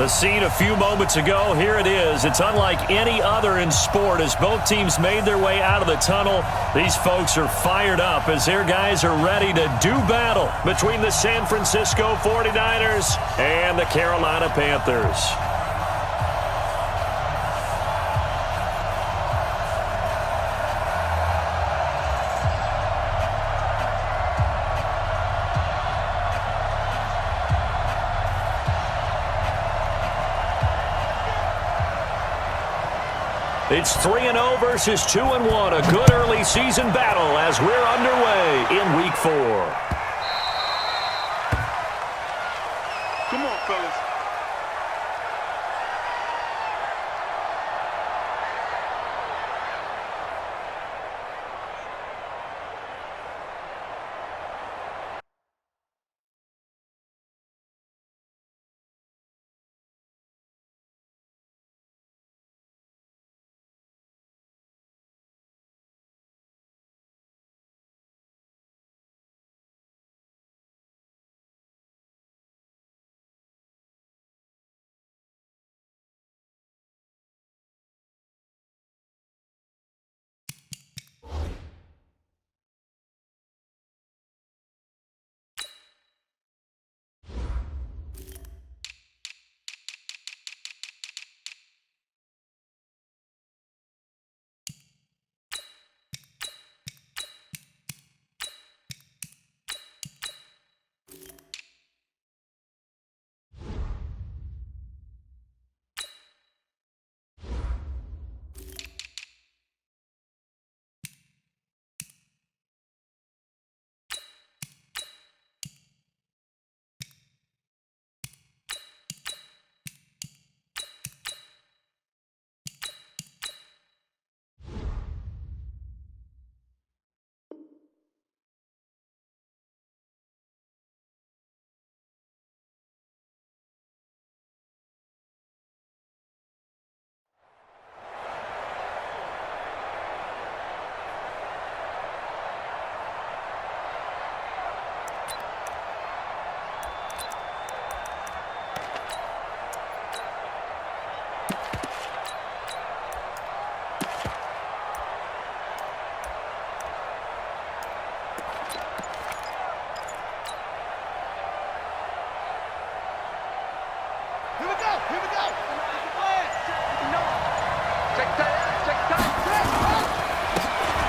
The scene a few moments ago, here it is. It's unlike any other in sport as both teams made their way out of the tunnel. These folks are fired up as their guys are ready to do battle between the San Francisco 49ers and the Carolina Panthers. It's 3-0 versus 2-1. A good early season battle as we're underway in Week 4. Come on, fellas.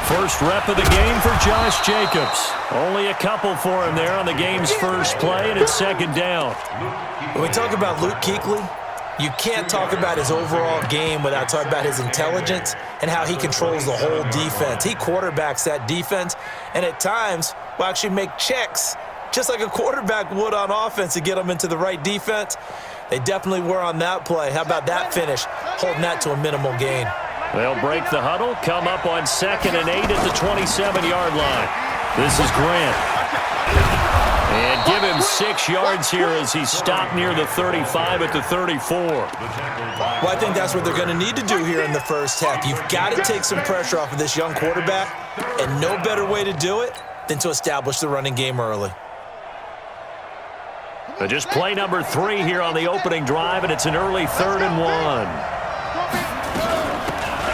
First rep of the game for Josh Jacobs. Only a couple for him there on the game's first play, and it's second down. When we talk about Luke Kuechly, you can't talk about his overall game without talking about his intelligence and how he controls the whole defense. He quarterbacks that defense, and at times will actually make checks, just like a quarterback would on offense to get them into the right defense. They definitely were on that play. How about that finish, holding that to a minimal gain? They'll break the huddle, come up on 2nd and 8 at the 27-yard line. This is Grant. And give him 6 yards here as he's stopped near the 35 at the 34. Well, I think that's what they're going to need to do here in the first half. You've got to take some pressure off of this young quarterback, and no better way to do it than to establish the running game early. But just play number 3 here on the opening drive, and it's an early 3rd and 1.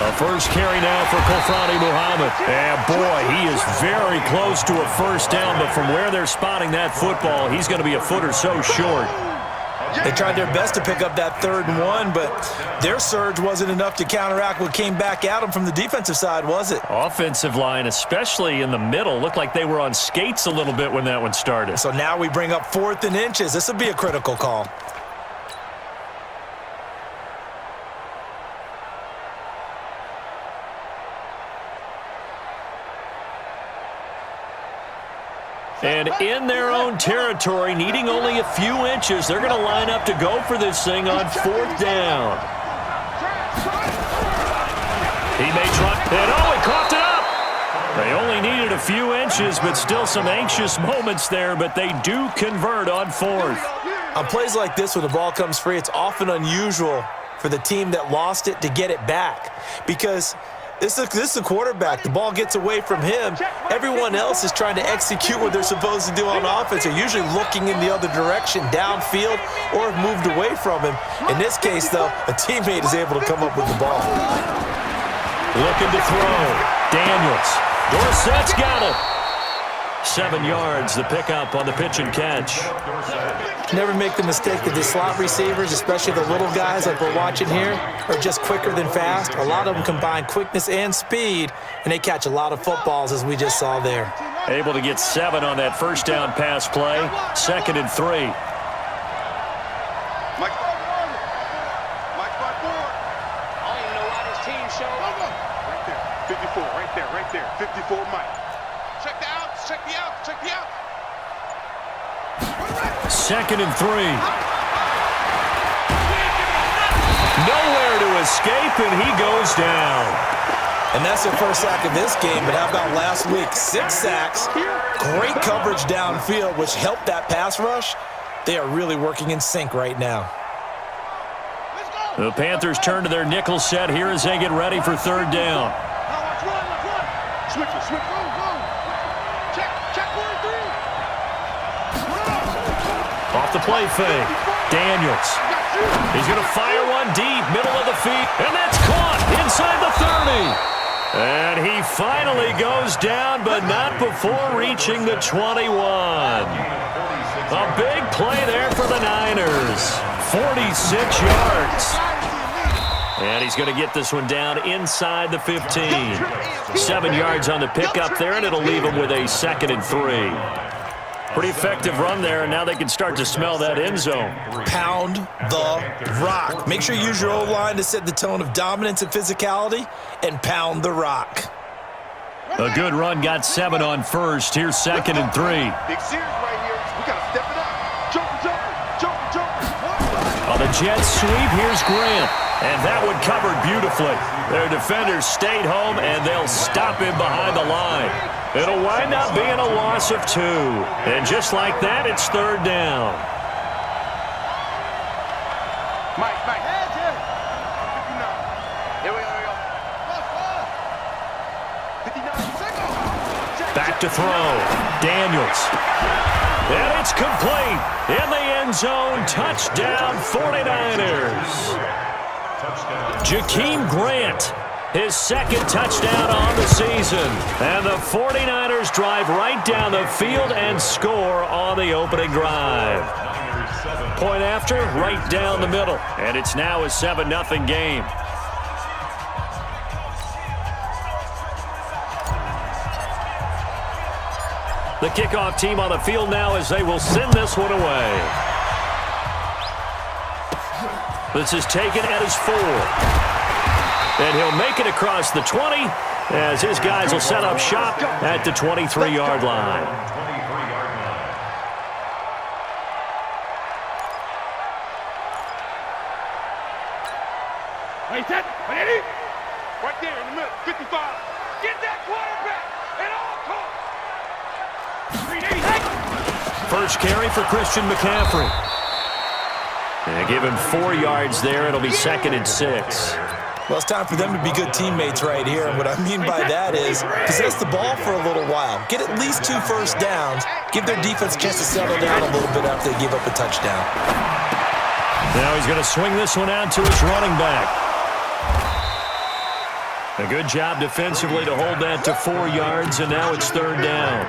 A first carry now for Kofrani Muhammad. And boy, he is very close to a first down, but from where they're spotting that football, he's going to be a foot or so short. They tried their best to pick up that 3rd and 1, but their surge wasn't enough to counteract what came back at them from the defensive side, was it? Offensive line, especially in the middle, looked like they were on skates a little bit when that one started. So now we bring up 4th and inches. This will be a critical call. And in their own territory, needing only a few inches, they're going to line up to go for this thing on 4th down. He may try, and oh, he coughed it up! They only needed a few inches, but still some anxious moments there, but they do convert on 4th. On plays like this where the ball comes free, it's often unusual for the team that lost it to get it back because This is a quarterback. The ball gets away from him. Everyone else is trying to execute what they're supposed to do on offense. They're usually looking in the other direction, downfield, or have moved away from him. In this case, though, a teammate is able to come up with the ball. Looking to throw. Daniels. Dorsett's got it. 7 yards, the pickup on the pitch and catch. Never make the mistake that the slot receivers, especially the little guys like we're watching here, are just quicker than fast. A lot of them combine quickness and speed, and they catch a lot of footballs, as we just saw there. Able to get 7 on that first down pass play. 2nd and 3. Mike forward. I don't even know why this team showed up. Right there. 54, right there, right there. 54, Mike. Check the outs, check the outs, check the outs. 2nd and 3. Nowhere to escape, and he goes down. And that's their first sack of this game, but how about last week? 6 sacks, great coverage downfield, which helped that pass rush. They are really working in sync right now. The Panthers turn to their nickel set here as they get ready for 3rd down. Switch, go. Check 1-3. Off the play fake. Daniels. He's going to fire one deep, middle of the feet, and that's caught inside the 30. And he finally goes down, but not before reaching the 21. A big play there for the Niners. 46 yards. And he's going to get this one down inside the 15. 7 yards on the pickup there, and it'll leave him with a 2nd and 3. Pretty effective run there, and now they can start to smell that end zone. Pound the rock. Make sure you use your O-line to set the tone of dominance and physicality, and pound the rock. A good run, got 7 on first. Here's 2nd and 3. Big series right here. We got to step it up. Jumper. On the jet sweep, here's Grant. And that one covered beautifully. Their defenders stayed home, and they'll stop him behind the line. It'll wind up being a loss of 2. And just like that, it's 3rd down. Mike. Here we go. 59. Back to throw. Daniels. And it's complete. In the end zone, touchdown 49ers. Jakeem Grant, his 2nd touchdown on the season. And the 49ers drive right down the field and score on the opening drive. Point after, right down the middle. And it's now a 7-0 game. The kickoff team on the field now as they will send this one away. This is taken at his 4. And he'll make it across the 20 as his guys will set up shop at the 23-yard line. Right there in the middle, 55. Get that quarterback at all costs. First carry for Christian McCaffrey. And give him 4 yards there. It'll be 2nd and 6. Well, it's time for them to be good teammates right here. And what I mean by that is possess the ball for a little while. Get at least 2 first downs. Give their defense a chance to settle down a little bit after they give up a touchdown. Now he's going to swing this one out to his running back. A good job defensively to hold that to 4 yards, and now it's 3rd down.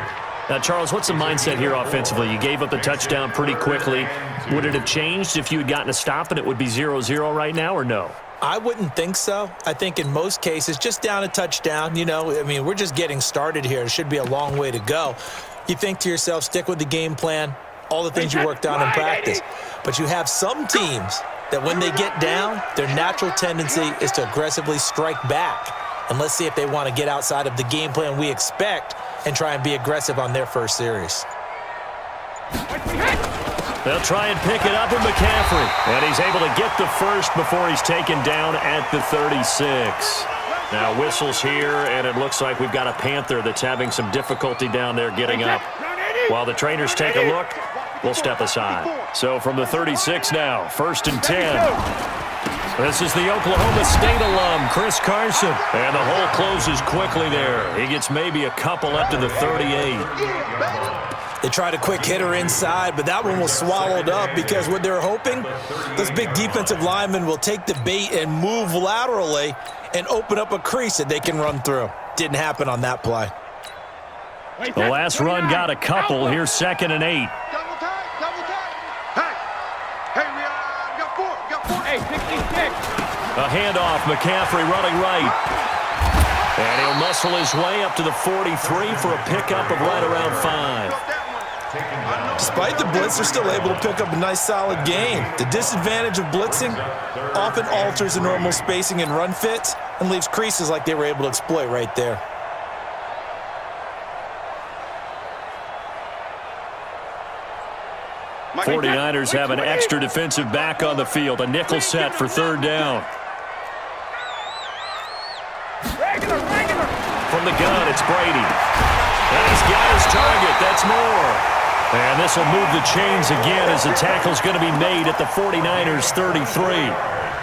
Now, Charles, what's the mindset here offensively? You gave up the touchdown pretty quickly. Would it have changed if you had gotten a stop and it would be 0-0 right now, or no? I wouldn't think so. I think in most cases, just down a touchdown, we're just getting started here. It should be a long way to go. You think to yourself, stick with the game plan, all the things you worked on in practice. But you have some teams that when they get down, their natural tendency is to aggressively strike back. And let's see if they want to get outside of the game plan we expect and try and be aggressive on their first series. They'll try and pick it up with McCaffrey. And he's able to get the first before he's taken down at the 36. Now whistles here, and it looks like we've got a Panther that's having some difficulty down there getting up. While the trainers take a look, we'll step aside. So from the 36 now, 1st and 10. This is the Oklahoma State alum, Chris Carson. And the hole closes quickly there. He gets maybe a couple up to the 38. They tried a quick hitter inside, but that one was swallowed up because what they're hoping, this big defensive lineman will take the bait and move laterally and open up a crease that they can run through. Didn't happen on that play. The last run got a couple. Here's 2nd and 8. Double tight, double tight. Hey, we got four. Hey, 66. A handoff, McCaffrey running right. And he'll muscle his way up to the 43 for a pickup of right around 5. Despite the blitz, they're still able to pick up a nice solid gain. The disadvantage of blitzing often alters the normal spacing and run fits and leaves creases like they were able to exploit right there. The 49ers have an extra defensive back on the field. A nickel set for 3rd down. From the gun, it's Brady. And he's got his target. That's more. And this will move the chains again as the tackle's going to be made at the 49ers' 33.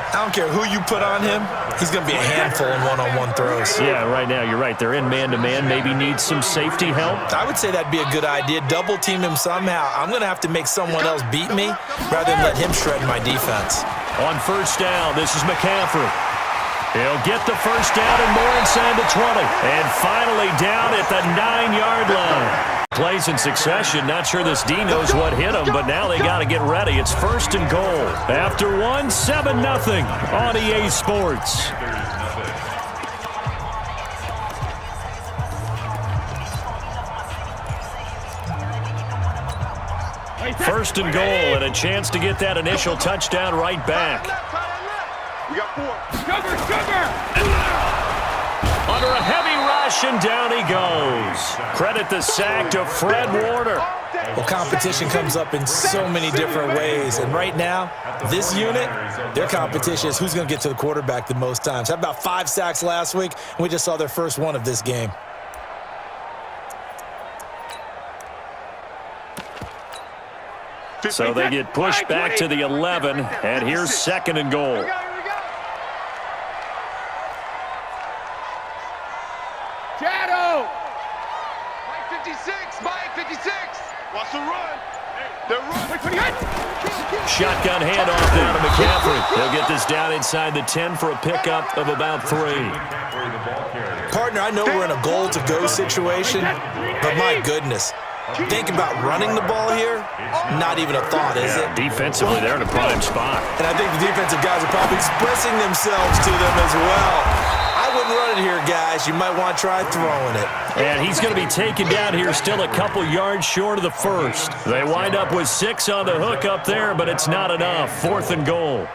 I don't care who you put on him, he's going to be a handful in one-on-one throws. Yeah, right now, you're right. They're in man-to-man. Maybe needs some safety help. I would say that'd be a good idea. Double team him somehow. I'm going to have to make someone else beat me rather than let him shred my defense. On 1st down, this is McCaffrey. He'll get the 1st down and more inside the 20. And finally down at the 9-yard line. Plays in succession. Not sure this D knows what hit him, but now they got to get ready. It's 1st and goal. After 1, 7-0 on EA Sports. First and goal and a chance to get that initial touchdown right back. We got 4. Under a heavy rush, and down he goes. Credit the sack to Fred Warner. Well, competition comes up in so many different ways, and right now, this unit, their competition is who's going to get to the quarterback the most times. Had about 5 sacks last week, and we just saw their first one of this game. So they get pushed back to the 11, and here's 2nd and goal. Shadow! Mike 56, Mike 56. Wants to run. They're running. Shotgun handoff down to McCaffrey. He'll get this down inside the 10 for a pickup of about 3. Partner, I know we're in a goal-to-go situation, but my goodness. Think about running the ball here, not even a thought, is it? Defensively, they're in a prime spot. And I think the defensive guys are probably expressing themselves to them as well. I wouldn't run it here, guys. You might want to try throwing it. And he's going to be taken down here still a couple yards short of the 1st. They wind up with 6 on the hook up there, but it's not enough. 4th and goal.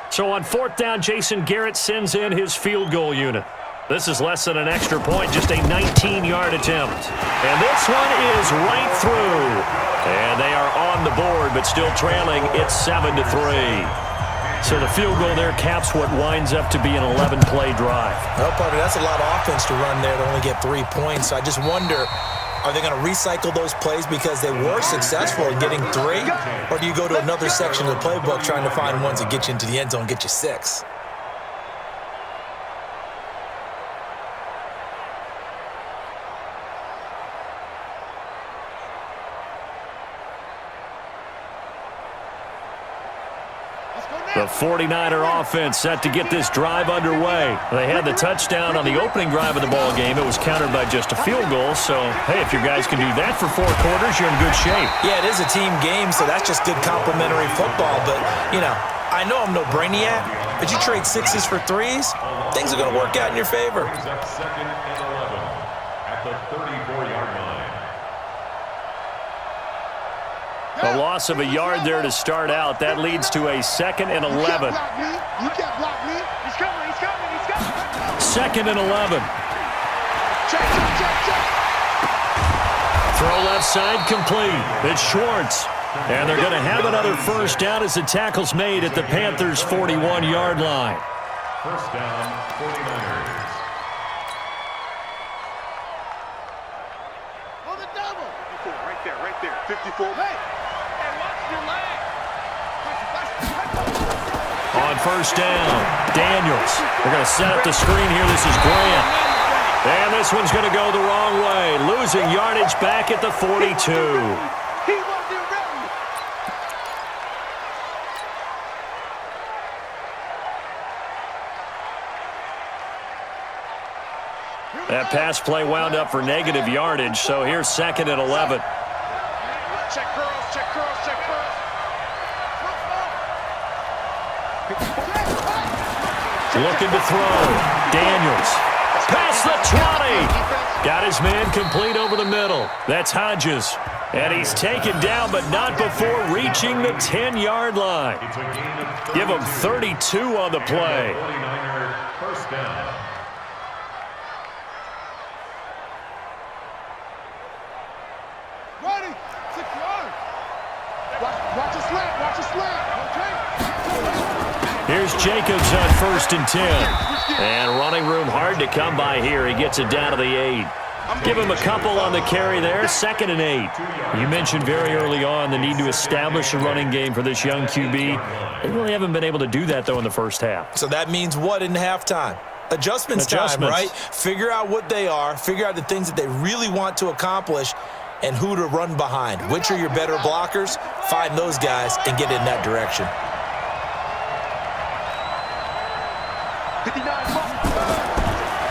So on 4th down, Jason Garrett sends in his field goal unit. This is less than an extra point, just a 19-yard attempt. And this one is right through. And they are on the board, but still trailing. It's 7-3. So the field goal there caps what winds up to be an 11-play drive. Well, partner, that's a lot of offense to run there to only get 3 points. So I just wonder, are they going to recycle those plays because they were successful in getting 3? Or do you go to another section of the playbook trying to find ones that get you into the end zone and get you 6? The 49er offense set to get this drive underway. They had the touchdown on the opening drive of the ball game. It was countered by just a field goal. So, hey, if your guys can do that for 4 quarters, you're in good shape. Yeah, it is a team game, so that's just good complimentary football. But, you know, I know I'm no brainiac, but you trade 6s for 3s, things are going to work out in your favor. 2nd and 11 at the 34-yard line. A loss of a yard there to start out. That leads to a 2nd and 11. You can't block me. He's coming. 2nd and 11. Check. Throw left side complete. It's Schwartz. And they're going to have another 1st down as the tackle's made at the Panthers' 41-yard line. 1st down, 49ers. On the double. 54, right there. 54. Hey, watch your leg. On first down. Daniels. They're going to set up the screen here. This is Grant. And this one's going to go the wrong way. Losing yardage back at the 42. That pass play wound up for negative yardage, so here's 2nd and 11. Check curls, check curls, check curls. Looking to throw. Daniels. Past the 20. Got his man complete over the middle. That's Hodges. And he's taken down, but not before reaching the 10-yard line. Give him 32 on the play. 49er first down. Ready, secure. Watch a slant, watch a slant. Okay. Here's Jacobs on 1st and 10. And running room hard to come by here. He gets it down to the 8. Give him a couple on the carry there. 2nd and 8. You mentioned very early on the need to establish a running game for this young QB. They really haven't been able to do that, though, in the first half. So that means what in halftime? Adjustments time, right? Figure out what they are. Figure out the things that they really want to accomplish and who to run behind. Which are your better blockers? Find those guys and get in that direction. 59.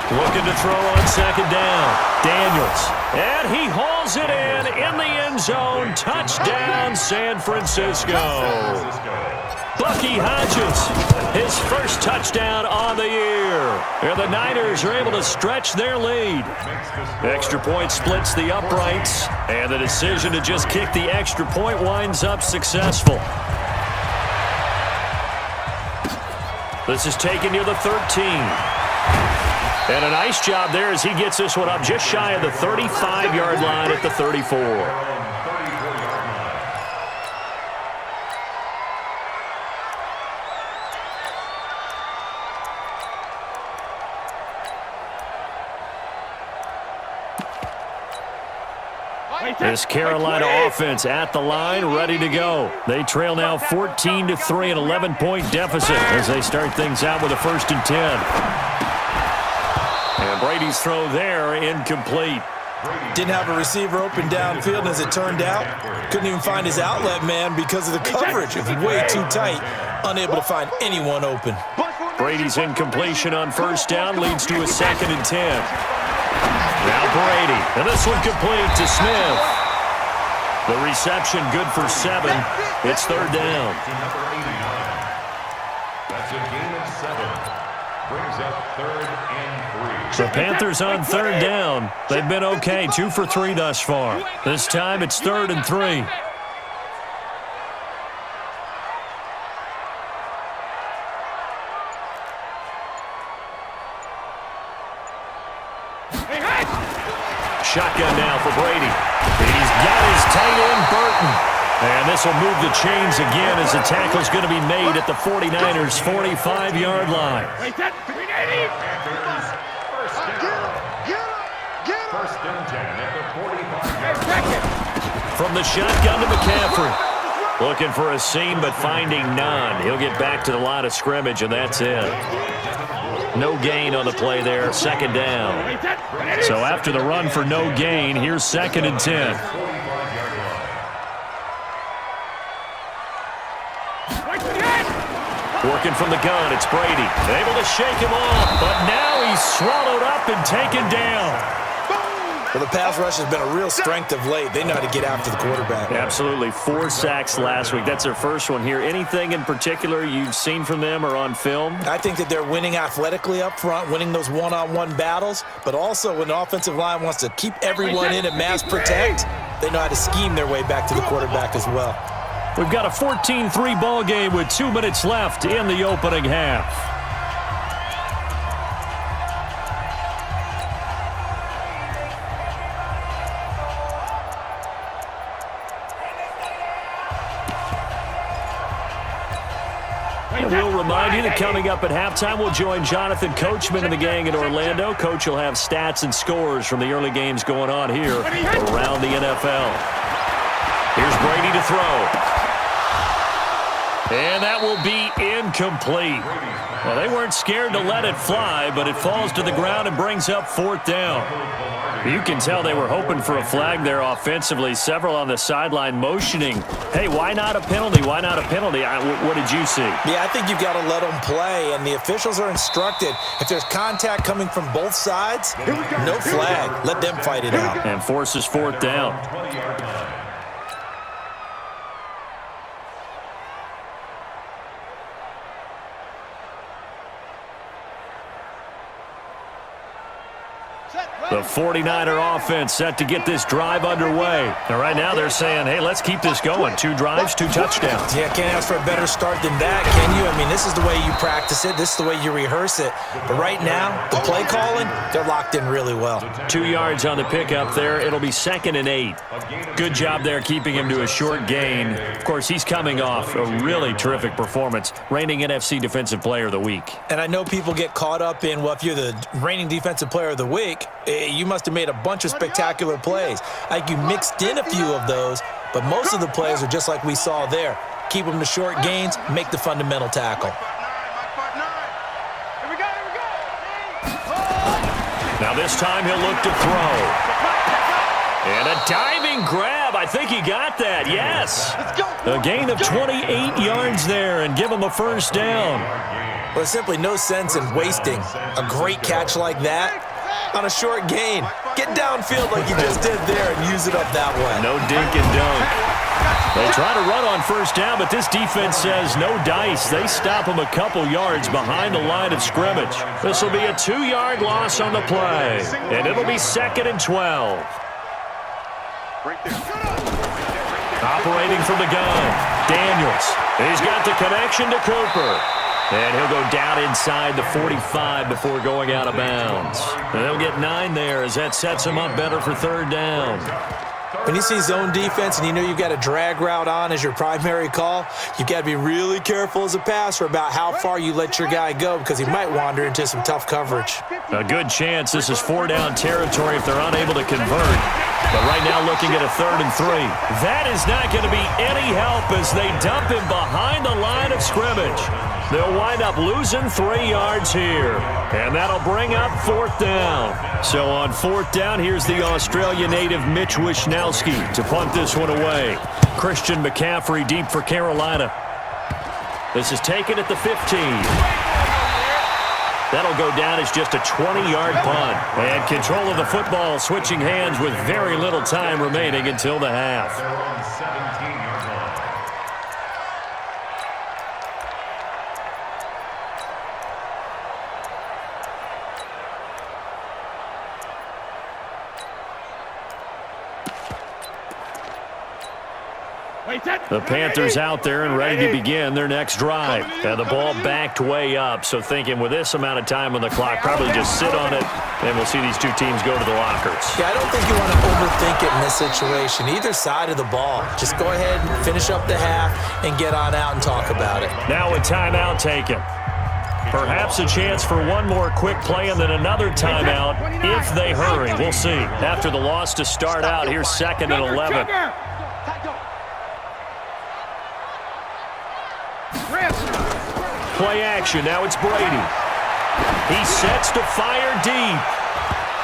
Looking to throw on 2nd down. Daniels. And he hauls it in the end zone. Touchdown, San Francisco. Bucky Hodges, his first touchdown on the year. And the Niners are able to stretch their lead. Extra point splits the uprights, and the decision to just kick the extra point winds up successful. This is taken near the 13. And a nice job there as he gets this one up just shy of the 35-yard line at the 34. This Carolina offense at the line, ready to go. They trail now 14-3, an 11-point deficit as they start things out with a 1st and 10. And Brady's throw there, incomplete. Didn't have a receiver open downfield, and as it turned out, couldn't even find his outlet man because of the coverage. It was way too tight, unable to find anyone open. Brady's incompletion on 1st down leads to a 2nd and 10. Now Brady, and this one complete to Smith. The reception good for 7. It's 3rd down. That's a gain of 7. Brings up 3rd and 3. The Panthers on 3rd down. They've been okay, 2 for 3 thus far. This time it's 3rd and 3. Shotgun now for Brady. He's got his tight end, Burton. And this will move the chains again as the tackle's going to be made at the 49ers' 45-yard line. First and 10 at the 45. From the shotgun to McCaffrey. Looking for a seam, but finding none. He'll get back to the line of scrimmage, and that's it. No gain on the play there, 2nd down. So after the run for no gain, here's 2nd and 10. Working from the gun, it's Brady. Able to shake him off, but now he's swallowed up and taken down. Well, the pass rush has been a real strength of late. They know how to get after the quarterback. Absolutely. 4 sacks last week. That's their first one here. Anything in particular you've seen from them or on film? I think that they're winning athletically up front, winning those one-on-one battles, but also when the offensive line wants to keep everyone in and mass protect, they know how to scheme their way back to the quarterback as well. We've got a 14-3 ball game with 2 minutes left in the opening half. We'll remind you that coming up at halftime, we'll join Jonathan Coachman and the gang in Orlando. Coach will have stats and scores from the early games going on here around the NFL. Here's Brady to throw. And that will be incomplete. Well, they weren't scared to let it fly, but it falls to the ground and brings up 4th down. You can tell they were hoping for a flag there offensively. Several on the sideline motioning, hey, why not a penalty? Why not a penalty? What did you see? Yeah, I think you've got to let them play, and the officials are instructed. If there's contact coming from both sides, no flag. Let them fight it out. And forces 4th down. The 49er offense set to get this drive underway. And right now they're saying, hey, let's keep this going. 2 drives, 2 touchdowns. Yeah, can't ask for a better start than that, can you? I mean, this is the way you practice it. This is the way you rehearse it. But right now, the play calling, they're locked in really well. 2 yards on the pickup there. It'll be 2nd and 8. Good job there keeping him to a short gain. Of course, he's coming off a really terrific performance, reigning NFC Defensive Player of the Week. And I know people get caught up in, well, if you're the reigning Defensive Player of the Week, you must have made a bunch of spectacular plays. I think you mixed in a few of those, but most of the plays are just like we saw there. Keep them to short gains, make the fundamental tackle. Now this time he'll look to throw. And a diving grab. I think he got that. Yes. A gain of 28 yards there and give him a 1st down. Well, there's simply no sense in wasting a great catch like that on a short gain. Get downfield like you just did there and use it up that way. No dink and dunk. They try to run on 1st down, but this defense says no dice. They stop them a couple yards behind the line of scrimmage. This will be a 2-yard loss on the play, and it'll be 2nd and 12. Operating from the gun, Daniels. He's got the connection to Cooper. And he'll go down inside the 45 before going out of bounds. And they'll get 9 there as that sets him up better for 3rd down. When you see zone defense and you know you've got a drag route on as your primary call, you've got to be really careful as a passer about how far you let your guy go because he might wander into some tough coverage. A good chance this is 4-down territory if they're unable to convert. But right now looking at a 3rd and 3. That is not going to be any help as they dump him behind the line of scrimmage. They'll wind up losing 3 yards here. And that'll bring up 4th down. So on 4th down, here's the Australia native Mitch Wishnowski to punt this one away. Christian McCaffrey deep for Carolina. This is taken at the 15. That'll go down as just a 20-yard punt. And control of the football switching hands with very little time remaining until the half. They're on 17-yard line. The Panthers out there and ready to begin their next drive. And the ball backed way up, so thinking with this amount of time on the clock, probably just sit on it, and we'll see these 2 teams go to the lockers. Yeah, I don't think you want to overthink it in this situation. Either side of the ball. Just go ahead and finish up the half and get on out and talk about it. Now a timeout taken. Perhaps a chance for one more quick play and then another timeout if they hurry. We'll see. After the loss to start out, here's 2nd and 11. Play action. Now it's Brady. He sets to fire deep.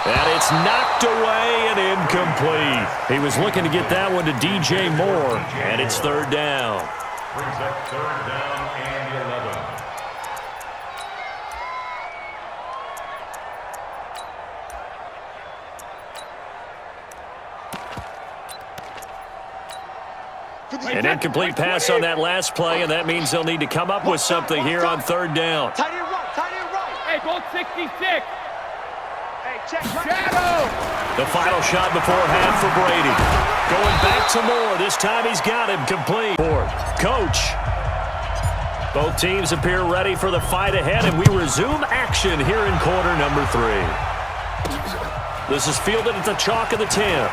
And it's knocked away and incomplete. He was looking to get that one to DJ Moore. And it's 3rd down. Brings up 3rd down and 11. An incomplete pass on that last play, and that means they'll need to come up with something here on 3rd down. Tight end right. Hey, go 66. Hey, check. Shadow. The final shot before half for Brady. Going back to Moore. This time he's got him complete. Coach. Both teams appear ready for the fight ahead, and we resume action here in quarter number 3. This is fielded at the chalk of the 10.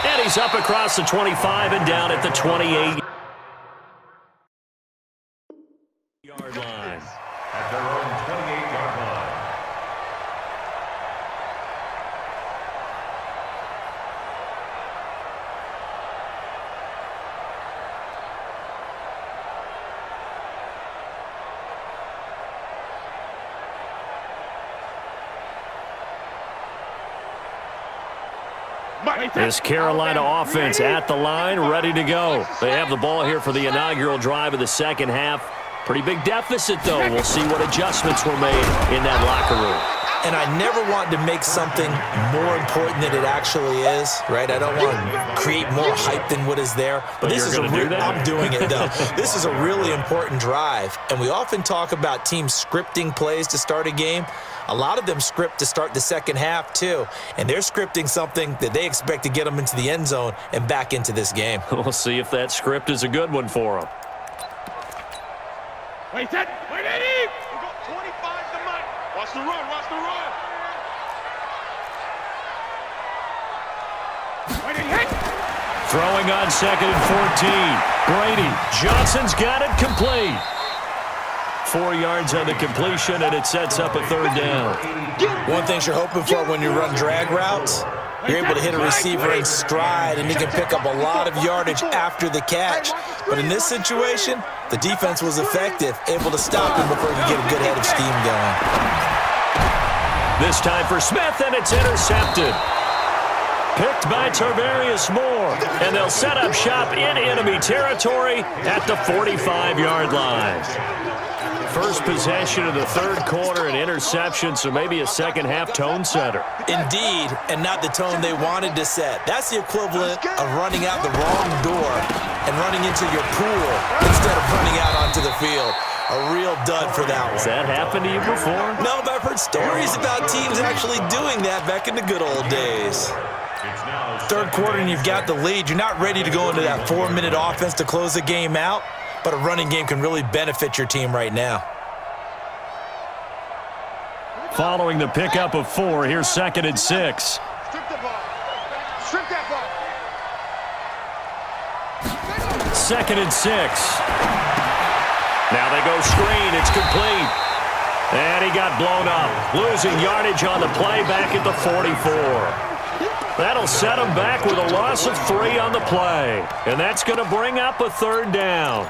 And he's up across the 25 and down at the 28-yard line. At their own 28-yard line. This Carolina offense at the line, ready to go. They have the ball here for the inaugural drive of the second half. Pretty big deficit, though. We'll see what adjustments were made in that locker room. And I never want to make something more important than it actually is, right? I don't want to create more hype than what is there. But this is I'm doing it, though. This is a really important drive. And we often talk about teams scripting plays to start a game. A lot of them script to start the second half, too. And they're scripting something that they expect to get them into the end zone and back into this game. We'll see if that script is a good one for them. Wait, Eddie! We got 25 to Mike. Watch the run, watch the run. Throwing on 2nd and 14. Brady. Johnson's got it complete. 4 yards on the completion, and it sets up a third down. One thing you're hoping for when you run drag routes, you're able to hit a receiver in stride, and he can pick up a lot of yardage after the catch. But in this situation, the defense was effective, able to stop him before he could get a good head of steam going. This time for Smith, and it's intercepted. Picked by Tarvarius Moore, and they'll set up shop in enemy territory at the 45-yard line. First possession of the third quarter, an interception, so maybe a second-half tone setter. Indeed, and not the tone they wanted to set. That's the equivalent of running out the wrong door and running into your pool instead of running out onto the field. A real dud for that one. Has that happened to you before? No, but I've heard stories about teams actually doing that back in the good old days. Third quarter and you've got the lead. You're not ready to go into that 4-minute offense to close the game out, but a running game can really benefit your team right now. Following the pickup of 4, here's 2nd and 6. Strip the ball. Strip that ball. 2nd and 6. Now they go screen. It's complete. And he got blown up. Losing yardage on the play back at the 44. That'll set him back with a loss of 3 on the play. And that's going to bring up a third down.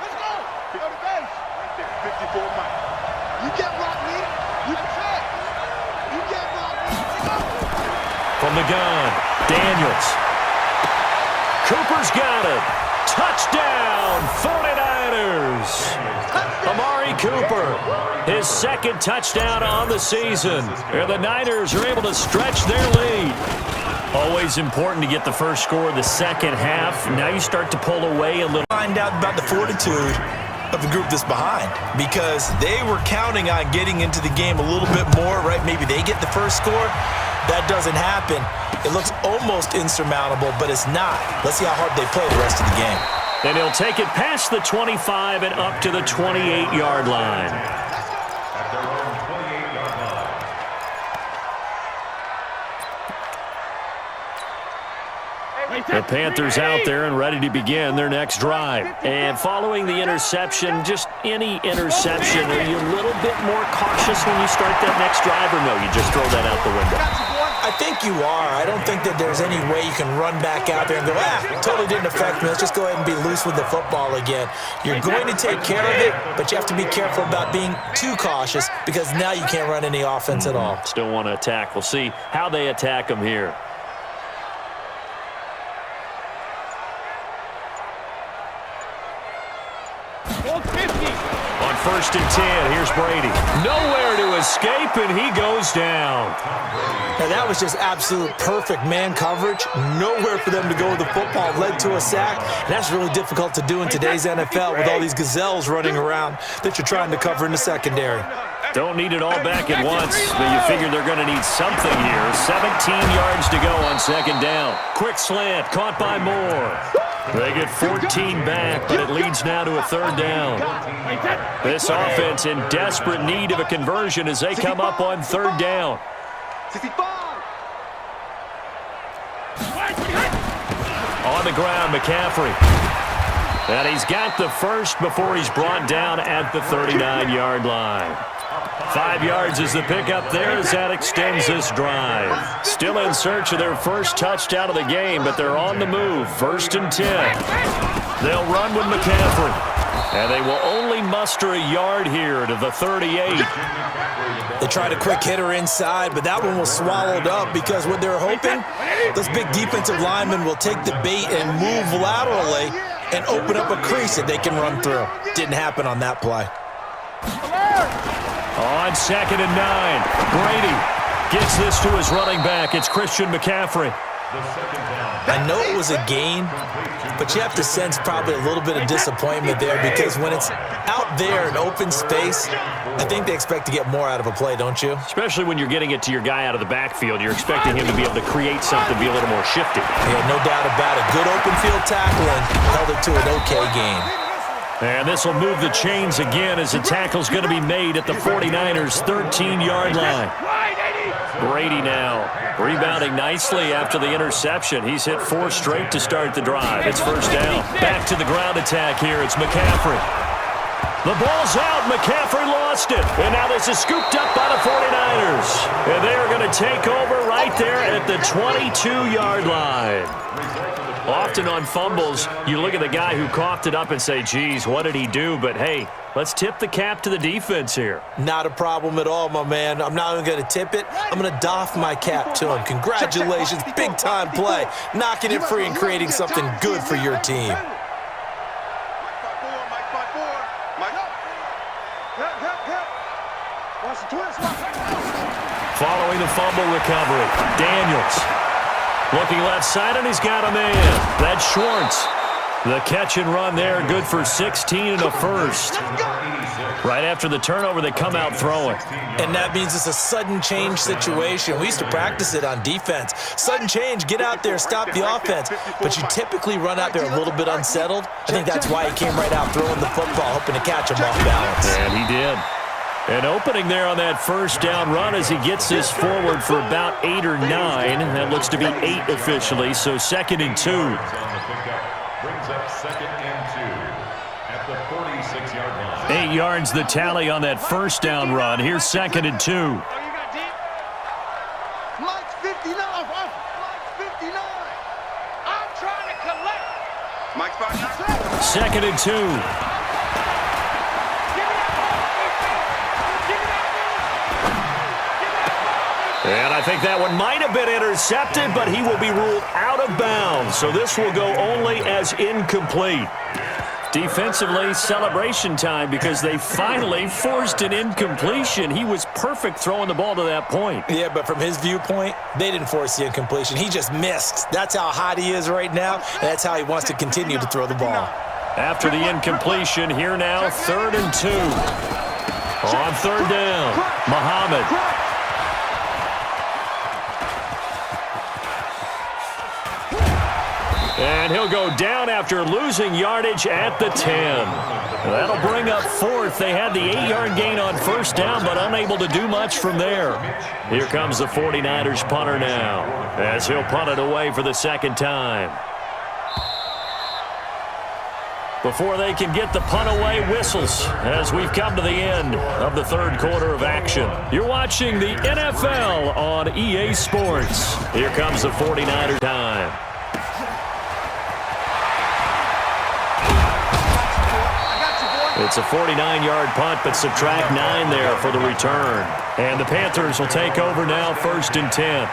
Let's go. Go to base. Right there. 54 Mike. You can't block me. You can check. You can't block me. From the gun, Daniels. Cooper's got it. Touchdown, 49ers. Amari Cooper, his 2nd touchdown on the season. And the Niners are able to stretch their lead. Always important to get the first score of the second half. Now you start to pull away a little. Find out about the fortitude of the group that's behind, because they were counting on getting into the game a little bit more, right? Maybe they get the first score. That doesn't happen. It looks almost insurmountable, but it's not. Let's see how hard they play the rest of the game. And he'll take it past the 25 and up to the 28-yard line. At their own 28-yard line. The Panthers out there and ready to begin their next drive. And following the interception, just any interception, are you a little bit more cautious when you start that next drive, or no, you just throw that out the window? I think you are. I don't think that there's any way you can run back out there and go, totally didn't affect me. Let's just go ahead and be loose with the football again. You're going to take care of it, but you have to be careful about being too cautious, because now you can't run any offense at all. Still want to attack. We'll see how they attack them here. On 1st and 10, here's Brady. Nowhere to escape, and he goes down. Now that was just absolute perfect man coverage. Nowhere for them to go with the football. Led to a sack. And that's really difficult to do in today's NFL with all these gazelles running around that you're trying to cover in the secondary. Don't need it all back at once, but you figure they're going to need something here. 17 yards to go on 2nd down. Quick slant, caught by Moore. They get 14 back, but it leads now to a 3rd down. This offense in desperate need of a conversion as they come up on 3rd down. On the ground, McCaffrey. And he's got the first before he's brought down at the 39-yard line. 5 yards is the pickup there as that extends this drive. Still in search of their first touchdown of the game, but they're on the move. 1st and 10. They'll run with McCaffrey. And they will only muster a yard here to the 38. They tried a quick hitter inside, but that one was swallowed up because what they're hoping, those big defensive linemen will take the bait and move laterally and open up a crease that they can run through. Didn't happen on that play. On 2nd and 9, Brady gets this to his running back. It's Christian McCaffrey. I know it was a gain, but you have to sense probably a little bit of disappointment there because when it's out there in open space, I think they expect to get more out of a play, don't you? Especially when you're getting it to your guy out of the backfield. You're expecting him to be able to create something, be a little more shifty. Yeah, no doubt about it. Good open field tackling held it to an okay gain. And this will move the chains again as the tackle's going to be made at the 49ers' 13-yard line. Brady now rebounding nicely after the interception. He's hit 4 straight to start the drive. It's first down. Back to the ground attack here. It's McCaffrey. The ball's out. McCaffrey lost it. And now this is scooped up by the 49ers. And they are going to take over right there at the 22-yard line. Often on fumbles, you look at the guy who coughed it up and say, geez, what did he do? But, hey, let's tip the cap to the defense here. Not a problem at all, my man. I'm not even going to tip it. I'm going to doff my cap to him. Congratulations. Big-time play. Knocking it free and creating something good for your team. Following the fumble recovery, Daniels. Looking left side, and he's got a man. That's Schwartz. The catch and run there, good for 16 and a first. Right after the turnover, they come out throwing. And that means it's a sudden change situation. We used to practice it on defense. Sudden change, get out there, stop the offense. But you typically run out there a little bit unsettled. I think that's why he came right out throwing the football, hoping to catch him off balance. And he did. An opening there on that first down run as he gets this forward for about 8 or 9. That looks to be 8 officially, so 2nd and 2. Brings up 2nd and 2 at the 46-yard line. 8 yards the tally on that first down run. Here's 2nd and 2. Mike's 59. Mike's 59. I'm trying to collect. Mike's 59. 2nd and 2. And I think that one might have been intercepted, but he will be ruled out of bounds. So this will go only as incomplete. Defensively, celebration time because they finally forced an incompletion. He was perfect throwing the ball to that point. Yeah, but from his viewpoint, they didn't force the incompletion. He just missed. That's how hot he is right now, and that's how he wants to continue to throw the ball. After the incompletion, here now, 3rd and 2. On 3rd down, Muhammad. And he'll go down after losing yardage at the 10. That'll bring up 4th. They had the 8-yard gain on first down, but unable to do much from there. Here comes the 49ers punter now, as he'll punt it away for the 2nd time. Before they can get the punt away, whistles as we've come to the end of the 3rd quarter of action. You're watching the NFL on EA Sports. Here comes the 49er time. It's a 49-yard punt, but subtract 9 there for the return. And the Panthers will take over now, 1st and 10.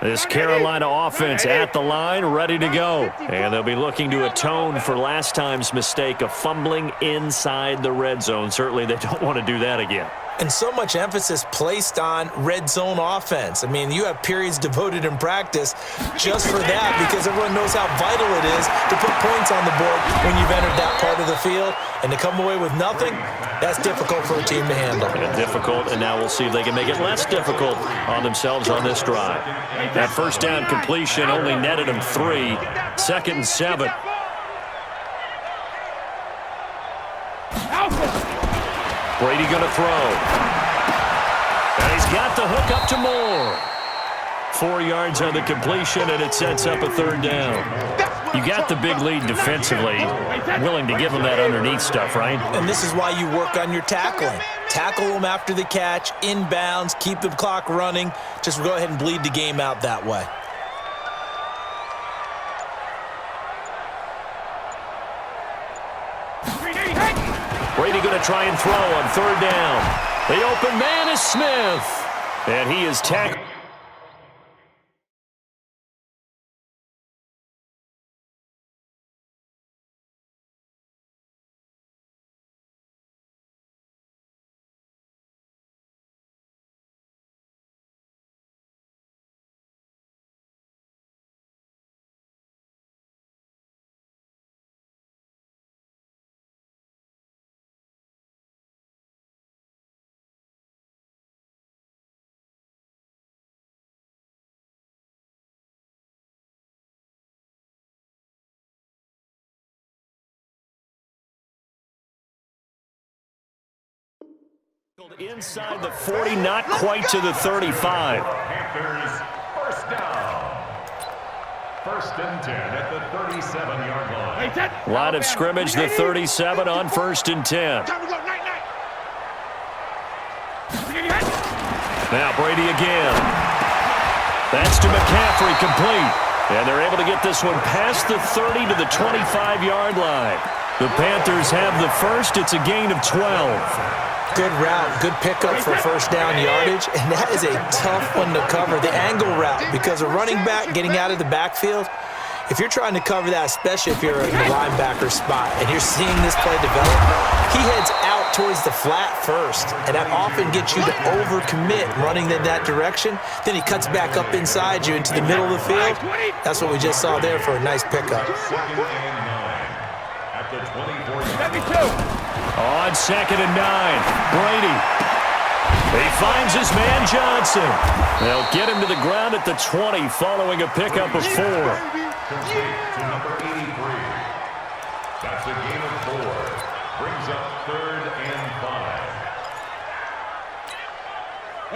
This Carolina offense at the line, ready to go. And they'll be looking to atone for last time's mistake of fumbling inside the red zone. Certainly they don't want to do that again. And so much emphasis placed on red zone offense. I mean, you have periods devoted in practice just for that because everyone knows how vital it is to put points on the board when you've entered that part of the field. And to come away with nothing, that's difficult for a team to handle. Difficult, and now we'll see if they can make it less difficult on themselves on this drive. That first down completion only netted them 3. 2nd and 7. Brady going to throw. And he's got the hook up to Moore. 4 yards on the completion, and it sets up a 3rd down. You got the big lead defensively, willing to give them that underneath stuff, right? And this is why you work on your tackling. Tackle them after the catch, inbounds, keep the clock running. Just go ahead and bleed the game out that way. Brady going to try and throw on third down. The open man is Smith, and he is tackled. Inside the 40, not quite to the 35. Panthers, first down. First and 10 at the 37-yard line. Line of scrimmage, the 37 on first and 10. Now Brady again. That's to McCaffrey, complete. And they're able to get this one past the 30 to the 25-yard line. The Panthers have the first. It's a gain of 12. Good route, good pickup for first down yardage, and that is a tough one to cover, the angle route, because a running back getting out of the backfield, if you're trying to cover that, especially if you're in the linebacker spot and you're seeing this play develop, he heads out towards the flat first, and that often gets you to overcommit running in that direction. Then he cuts back up inside you into the middle of the field. That's what we just saw there for a nice pickup. Second and 9 at the 24-yard line. On second and 9, Brady. He finds his man Johnson. They'll get him to the ground at the 20 following a pickup of 4. Complete to number 83. That's a gain of 4. Brings up third and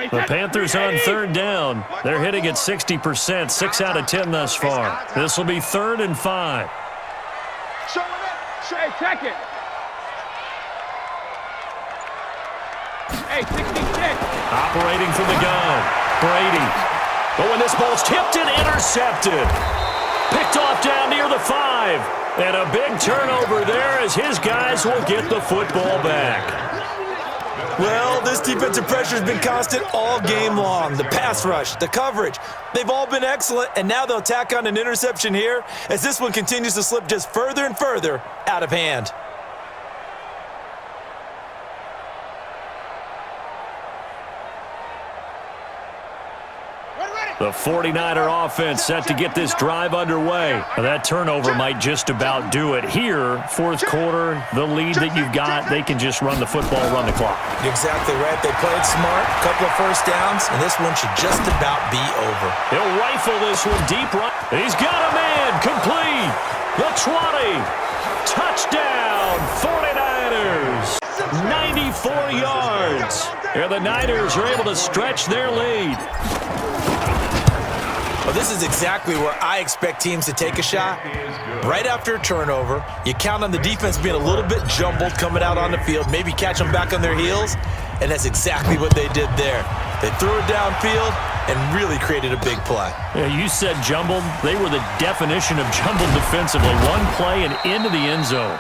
5. The Panthers on third down. They're hitting at 60%, 6 out of 10 thus far. This will be third and 5. Hey, check it. Hey, 66. Operating from the gun, Brady. But when this ball's tipped and intercepted. Picked off down near the 5. And a big turnover there as his guys will get the football back. Well, this defensive pressure has been constant all game long. The pass rush, the coverage, they've all been excellent, and now they'll tack on an interception here as this one continues to slip just further and further out of hand. The 49er offense set to get this drive underway. That turnover might just about do it. Here, fourth quarter, the lead that you've got, they can just run the football, run the clock. Exactly right. They played smart, a couple of first downs, and this one should just about be over. He'll rifle this one deep right. He's got a man, complete. The 20. Touchdown, 49ers. 94 yards. And the Niners are able to stretch their lead. Well, this is exactly where I expect teams to take a shot. Right after a turnover, you count on the defense being a little bit jumbled coming out on the field, maybe catch them back on their heels, and that's exactly what they did there. They threw it downfield and really created a big play. Yeah, you said jumbled. They were the definition of jumbled defensively. One play and into the end zone.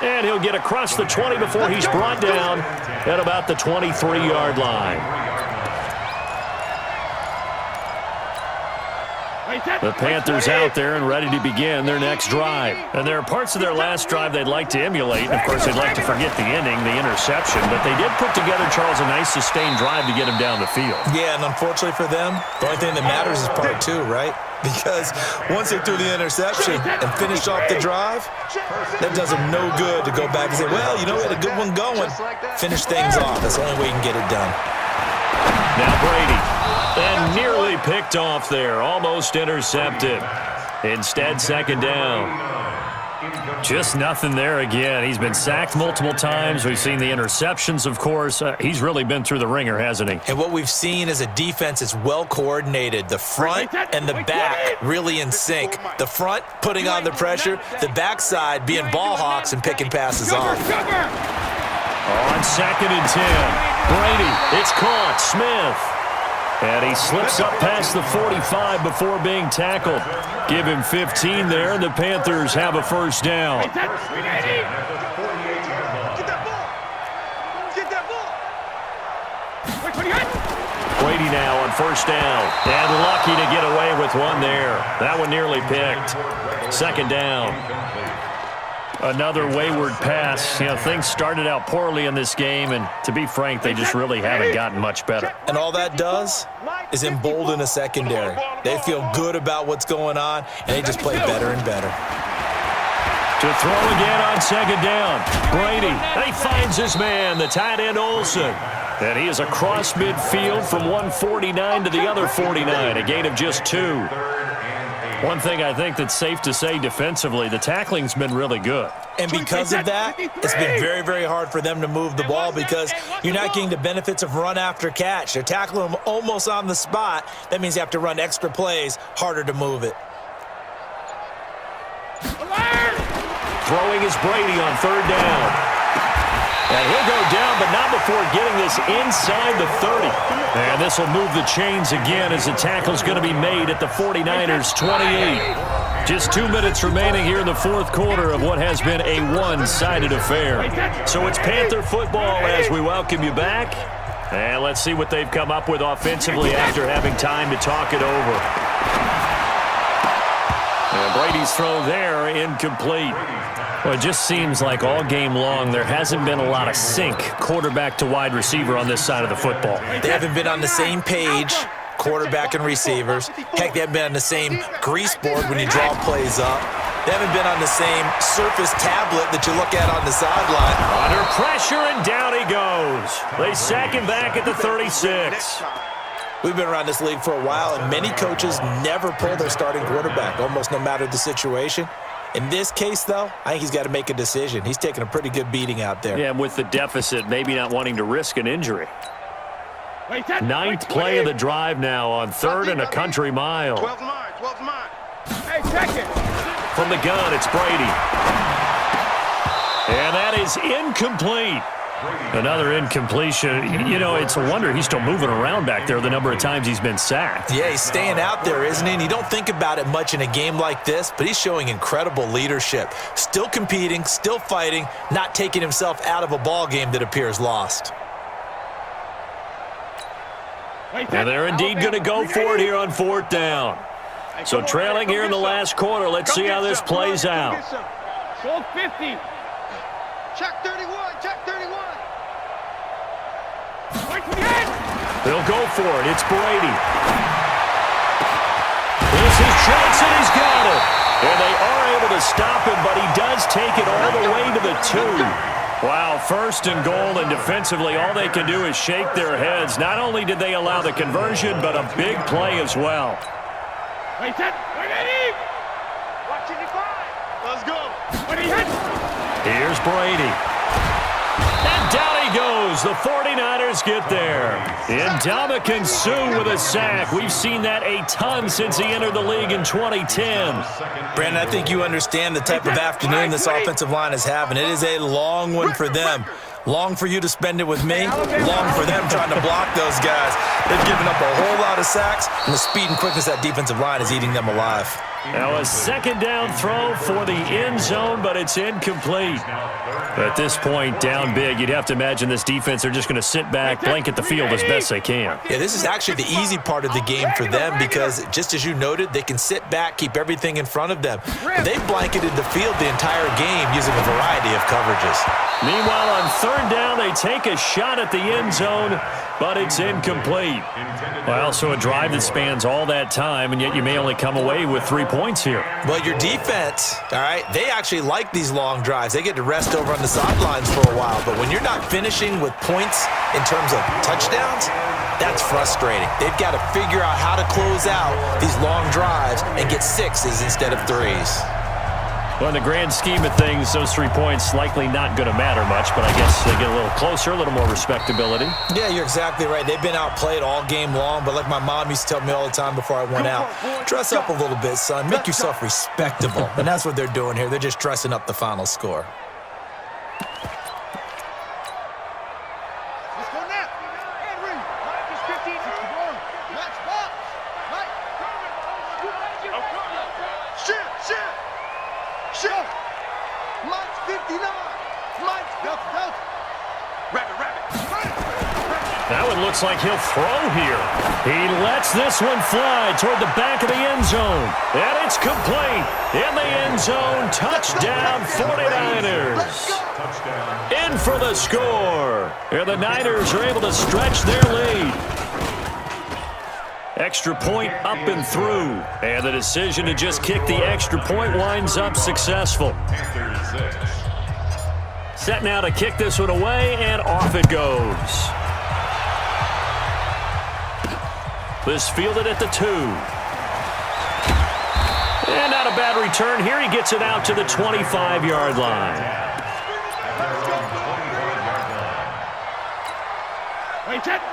And he'll get across the 20 before he's brought down at about the 23-yard line. The Panthers out there and ready to begin their next drive. And there are parts of their last drive they'd like to emulate. And of course, they'd like to forget the ending, the interception. But they did put together, Charles, a nice sustained drive to get him down the field. Yeah, and unfortunately for them, the only thing that matters is part 2, right? Because once they threw the interception and finished off the drive, that does them no good to go back and say, well, you know, we had a good one going. Finish things off. That's the only way you can get it done. Now Brady. And nearly picked off there. Almost intercepted. Instead, second down. Just nothing there again. He's been sacked multiple times. We've seen the interceptions, of course. He's really been through the ringer, hasn't he? And what we've seen is a defense that's well coordinated. The front and the back really in sync. The front putting on the pressure, the backside being ball hawks and picking passes off. On 2nd and 10, Brady, it's caught, Smith. And he slips up past the 45 before being tackled. Give him 15 there, and the Panthers have a first down. Get that ball. Get that ball. Brady now on first down. And lucky to get away with one there. That one nearly picked. 2nd down. Another wayward pass. You know, things started out poorly in this game, and to be frank, they just really haven't gotten much better. And all that does is embolden a secondary. They feel good about what's going on, and they just play better and better. To throw again on 2nd down. Brady, and he finds his man, the tight end Olsen. And he is across midfield from 149 to the other 49, a gain of just 2. One thing I think that's safe to say defensively, the tackling's been really good. And because of that, it's been very, very hard for them to move the ball because you're not getting the benefits of run after catch. They're tackling them almost on the spot. That means you have to run extra plays, harder to move it. Throwing is Brady on 3rd down. And he'll go down, but not before getting this inside the 30. And this will move the chains again as the tackle's going to be made at the 49ers' 28. Just 2 minutes remaining here in the 4th quarter of what has been a one-sided affair. So it's Panther football as we welcome you back. And let's see what they've come up with offensively after having time to talk it over. And Brady's throw there, incomplete. Well, it just seems like all game long there hasn't been a lot of sync quarterback to wide receiver on this side of the football. They haven't been on the same page, quarterback and receivers. Heck, they haven't been on the same grease board when you draw plays up. They haven't been on the same Surface tablet that you look at on the sideline. Under pressure, and down he goes. They sack him back at the 36. We've been around this league for a while, and many coaches never pull their starting quarterback, almost no matter the situation. In this case, though, I think he's got to make a decision. He's taking a pretty good beating out there. Yeah, with the deficit, maybe not wanting to risk an injury. 9th play of the drive now on 3rd and a country mile. 12 mine, 12 mine. Hey, check it. From the gun, it's Brady. And that is incomplete. Another incompletion. You know, it's a wonder he's still moving around back there the number of times he's been sacked. Yeah, he's staying out there, isn't he? And you don't think about it much in a game like this, but he's showing incredible leadership. Still competing, still fighting, not taking himself out of a ball game that appears lost. And they're indeed going to go for it here on 4th down. So trailing here in the last quarter, let's see how this plays out. Gold 50. Check 31, check 31. They'll go for it. It's Brady. This is Johnson. He's got it. And they are able to stop him, but he does take it all the way to the 2. Wow, 1st and goal, and defensively all they can do is shake their heads. Not only did they allow the conversion, but a big play as well. Let's go. Here's Brady. And down he goes. The 49ers get there. Ndamukong Suh with a sack. We've seen that a ton since he entered the league in 2010. Brandon, I think you understand the type of afternoon this offensive line is having. It is a long one for them. Long for you to spend it with me. Long for them trying to block those guys. They've given up a whole lot of sacks, and the speed and quickness of that defensive line is eating them alive. Now a 2nd down throw for the end zone, but it's incomplete. At this point, down big, you'd have to imagine this defense are just going to sit back, blanket the field as best they can. Yeah, this is actually the easy part of the game for them because, just as you noted, they can sit back, keep everything in front of them. They've blanketed the field the entire game using a variety of coverages. Meanwhile, on 3rd down, they take a shot at the end zone, but it's incomplete. Well, so a drive that spans all that time, and yet you may only come away with 3 points here. Well, your defense, all right, they actually like these long drives. They get to rest over on the sidelines for a while, but when you're not finishing with points in terms of touchdowns, that's frustrating. They've got to figure out how to close out these long drives and get 6s instead of 3s. Well, in the grand scheme of things, those 3 points likely not going to matter much, but I guess they get a little closer, a little more respectability. Yeah, you're exactly right. They've been outplayed all game long, but like my mom used to tell me all the time before I went out, dress up a little bit, son. Make yourself respectable. And that's what they're doing here. They're just dressing up the final score. Let's go now. Henry. Mike is 15. Match box. Mike. Shit. Mike's 59. Mike's Delta. Rabbit. That one looks like he'll throw here. He lets this one fly toward the back of the end zone. And it's complete. In the end zone, touchdown 49ers. In for the score. And the Niners are able to stretch their lead. Extra point up and through. And the decision to just kick the extra point winds up successful. Set now to kick this one away, and off it goes. This fielded at the 2. And not a bad return here. He gets it out to the 25-yard line.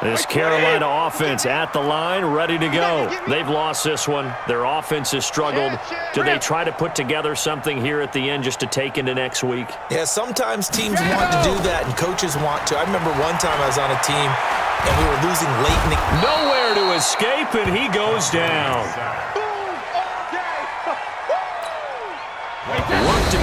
This Carolina offense at the line, ready to go. They've lost this one. Their offense has struggled. Do they try to put together something here at the end just to take into next week? Yeah, sometimes teams want to do that and coaches want to. I remember one time I was on a team and we were losing late in the... Nowhere to escape, and he goes down. Work to